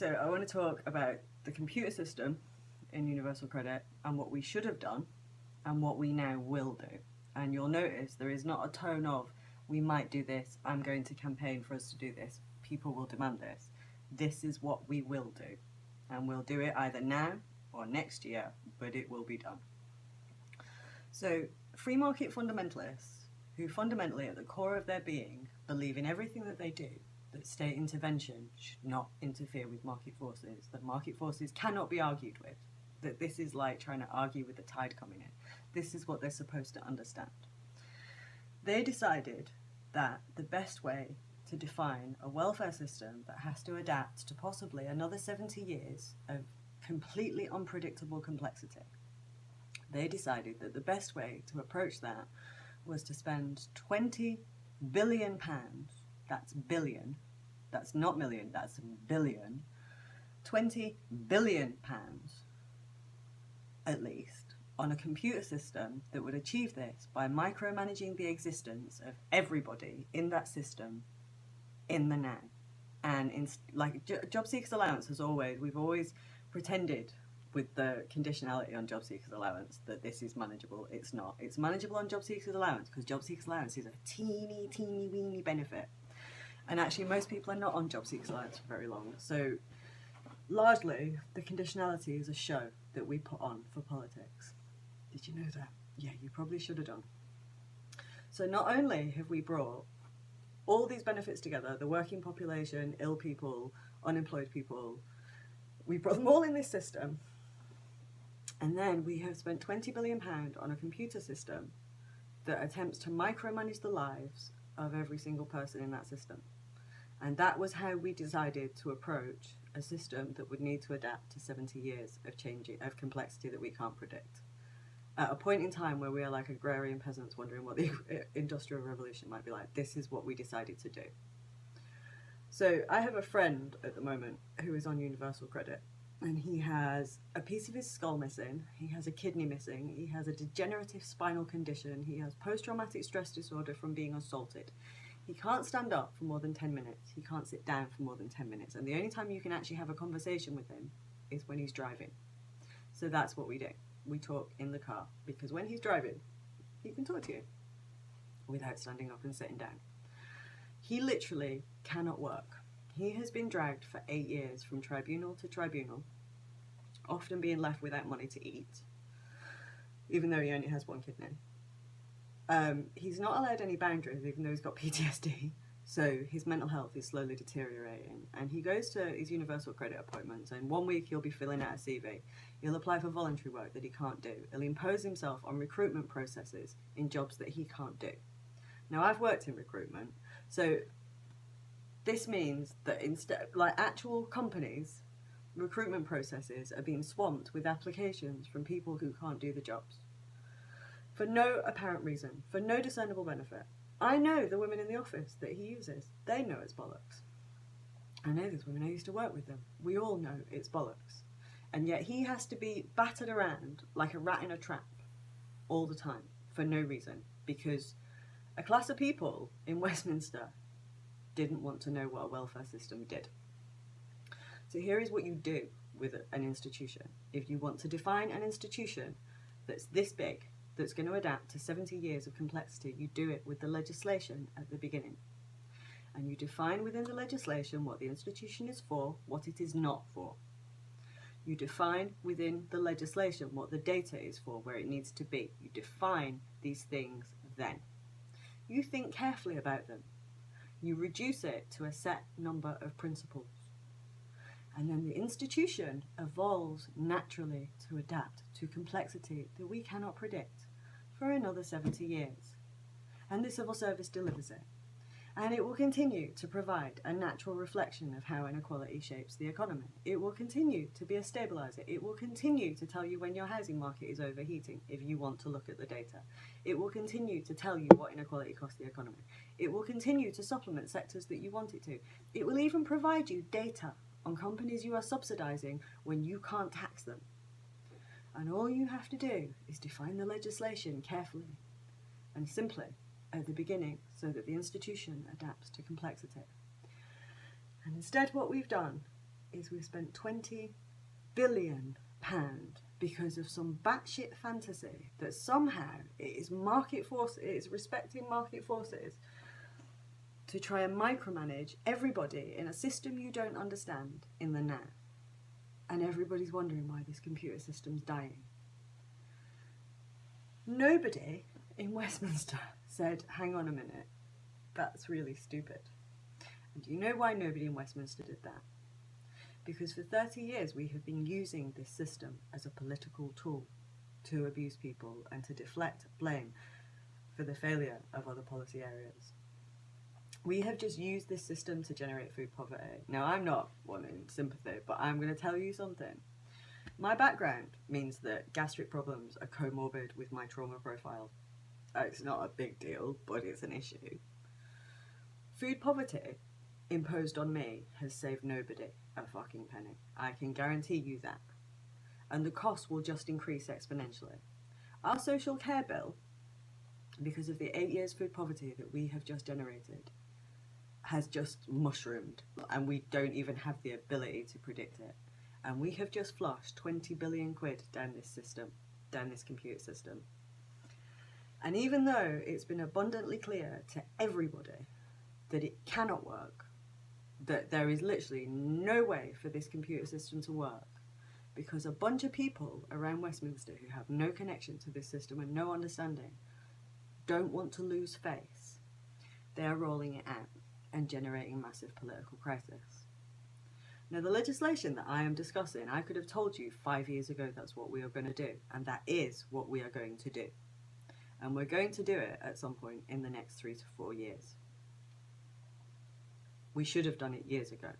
So I want to talk about the computer system in Universal Credit and what we should have done and what we now will do. And you'll notice there is not a tone of, we might do this, I'm going to campaign for us to do this, people will demand this. This is what we will do. And we'll do it either now or next year, but it will be done. So free market fundamentalists, who fundamentally at the core of their being believe in everything that they do, that state intervention should not interfere with market forces, that market forces cannot be argued with, that this is like trying to argue with the tide coming in. This is what they're supposed to understand. They decided that the best way to define a welfare system that has to adapt to possibly another 70 years of completely unpredictable complexity, they decided that the best way to approach that was to spend £20 billion, that's billion, that's not million, that's billion, £20 billion at least, on a computer system that would achieve this by micromanaging the existence of everybody in that system in the now. And like job seekers allowance, as always, we've always pretended with the conditionality on job seekers allowance that this is manageable. It's not. It's manageable on job seekers allowance because job seekers allowance is a teeny weeny benefit. And actually most people are not on job seekers allowance for very long. So largely the conditionality is a show that we put on for politics. Did you know that? Yeah, you probably should have done. So not only have we brought all these benefits together, the working population, ill people, unemployed people, we brought them all in this system, and then we have spent £20 billion on a computer system that attempts to micromanage the lives of every single person in that system. And that was how we decided to approach a system that would need to adapt to 70 years of of complexity that we can't predict. At a point in time where we are like agrarian peasants wondering what the Industrial Revolution might be like, this is what we decided to do. So I have a friend at the moment who is on Universal Credit, and he has a piece of his skull missing, he has a kidney missing, he has a degenerative spinal condition, he has post-traumatic stress disorder from being assaulted. He can't stand up for more than 10 minutes, he can't sit down for more than 10 minutes, and the only time you can actually have a conversation with him is when he's driving. So that's what we do. We talk in the car, because when he's driving, he can talk to you without standing up and sitting down. He literally cannot work. He has been dragged for 8 years from tribunal to tribunal, often being left without money to eat, even though he only has one kidney. He's not allowed any boundaries, even though he's got PTSD, so his mental health is slowly deteriorating. And he goes to his Universal Credit appointments, and 1 week he'll be filling out a CV. He'll apply for voluntary work that he can't do. He'll impose himself on recruitment processes in jobs that he can't do. Now, I've worked in recruitment, so this means that instead, like actual companies, recruitment processes are being swamped with applications from people who can't do the jobs. For no apparent reason, for no discernible benefit. I know the women in the office that he uses. They know it's bollocks. I know there's women I used to work with them. We all know it's bollocks. And yet he has to be battered around like a rat in a trap all the time for no reason, because a class of people in Westminster didn't want to know what a welfare system did. So here is what you do with an institution. If you want to define an institution that's this big, that's going to adapt to 70 years of complexity, you do it with the legislation at the beginning. And you define within the legislation what the institution is for, what it is not for. You define within the legislation what the data is for, where it needs to be. You define these things then. You think carefully about them. You reduce it to a set number of principles. And then the institution evolves naturally to adapt to complexity that we cannot predict for another 70 years. And the civil service delivers it. And it will continue to provide a natural reflection of how inequality shapes the economy. It will continue to be a stabiliser. It will continue to tell you when your housing market is overheating, if you want to look at the data. It will continue to tell you what inequality costs the economy. It will continue to supplement sectors that you want it to. It will even provide you data on companies you are subsidising when you can't tax them. And all you have to do is define the legislation carefully and simply at the beginning so that the institution adapts to complexity. And instead what we've done is we've spent £20 billion because of some batshit fantasy that somehow it is market force, it is respecting market forces to try and micromanage everybody in a system you don't understand in the now. And everybody's wondering why this computer system's dying. Nobody in Westminster said, hang on a minute, that's really stupid. And do you know why nobody in Westminster did that? Because for 30 years we have been using this system as a political tool to abuse people and to deflect blame for the failure of other policy areas. We have just used this system to generate food poverty. Now, I'm not wanting sympathy, but I'm going to tell you something. My background means that gastric problems are comorbid with my trauma profile. It's not a big deal, but it's an issue. Food poverty imposed on me has saved nobody a fucking penny. I can guarantee you that. And the cost will just increase exponentially. Our social care bill, because of the 8 years food poverty that we have just generated, has just mushroomed, and we don't even have the ability to predict it. And we have just flushed 20 billion quid down this system, down this computer system. And even though it's been abundantly clear to everybody that it cannot work, that there is literally no way for this computer system to work, because a bunch of people around Westminster who have no connection to this system and no understanding don't want to lose face, they are rolling it out and generating massive political crisis. Now, the legislation that I am discussing, I could have told you 5 years ago that's what we are going to do, and that is what we are going to do. And we're going to do it at some point in the next 3 to 4 years. We should have done it years ago.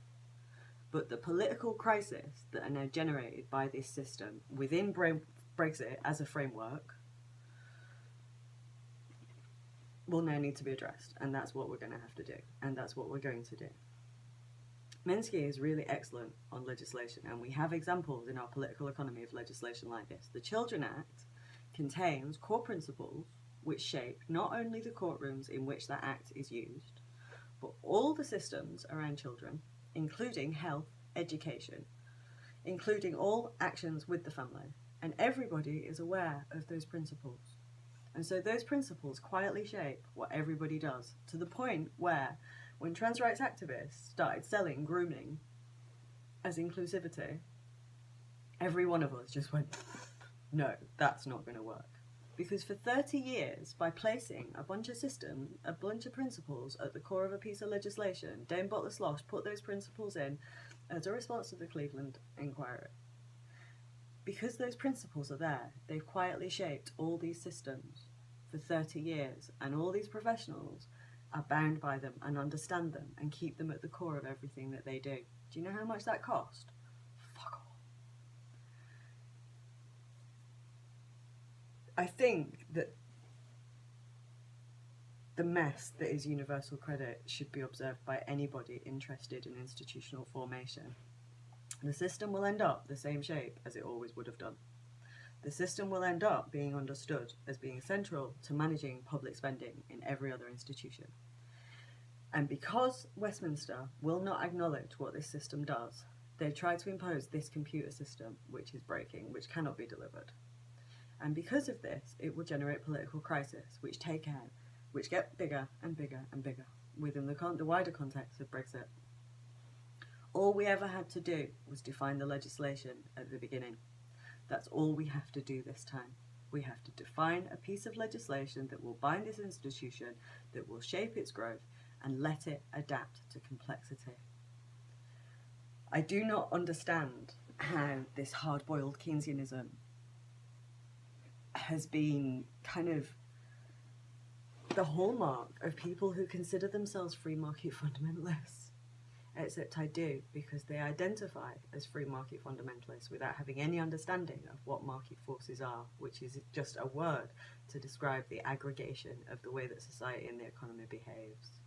But the political crisis that are now generated by this system within Brexit as a framework will now need to be addressed, and that's what we're going to have to do, and that's what we're going to do. Minsky is really excellent on legislation, and we have examples in our political economy of legislation like this. The Children Act contains core principles which shape not only the courtrooms in which that act is used, but all the systems around children, including health, education, including all actions with the family, and everybody is aware of those principles. And so those principles quietly shape what everybody does, to the point where when trans rights activists started selling grooming as inclusivity, every one of us just went, no, that's not going to work. Because for 30 years, by placing a bunch of principles at the core of a piece of legislation, Dame Butler Slosh put those principles in as a response to the Cleveland Inquiry. Because those principles are there, they've quietly shaped all these systems for 30 years, and all these professionals are bound by them and understand them and keep them at the core of everything that they do. Do you know how much that cost? Fuck all. I think that the mess that is universal credit should be observed by anybody interested in institutional formation. The system will end up the same shape as it always would have done. The system will end up being understood as being central to managing public spending in every other institution. And because Westminster will not acknowledge what this system does, they try to impose this computer system, which is breaking, which cannot be delivered. And because of this, it will generate political crisis, which get bigger and bigger and bigger within the wider context of Brexit. All we ever had to do was define the legislation at the beginning. That's all we have to do this time. We have to define a piece of legislation that will bind this institution, that will shape its growth, and let it adapt to complexity. I do not understand how this hard-boiled Keynesianism has been kind of the hallmark of people who consider themselves free market fundamentalists. Except I do, because they identify as free market fundamentalists without having any understanding of what market forces are, which is just a word to describe the aggregation of the way that society and the economy behaves.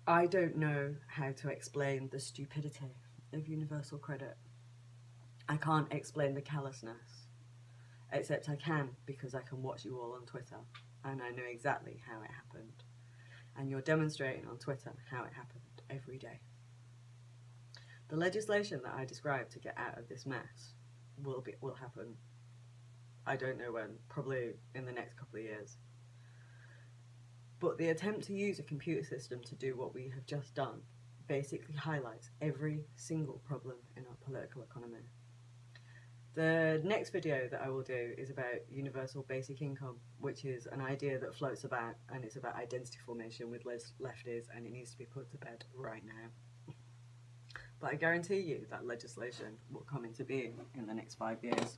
I don't know how to explain the stupidity of universal credit. I can't explain the callousness, except I can, because I can watch you all on Twitter, and I know exactly how it happened. And you're demonstrating on Twitter how it happened every day. The legislation that I described to get out of this mess will happen. I don't know when, probably in the next couple of years. But the attempt to use a computer system to do what we have just done basically highlights every single problem in our political economy. The next video that I will do is about universal basic income, which is an idea that floats about, and it's about identity formation with lefties, and it needs to be put to bed right now. But I guarantee you that legislation will come into being in the next 5 years.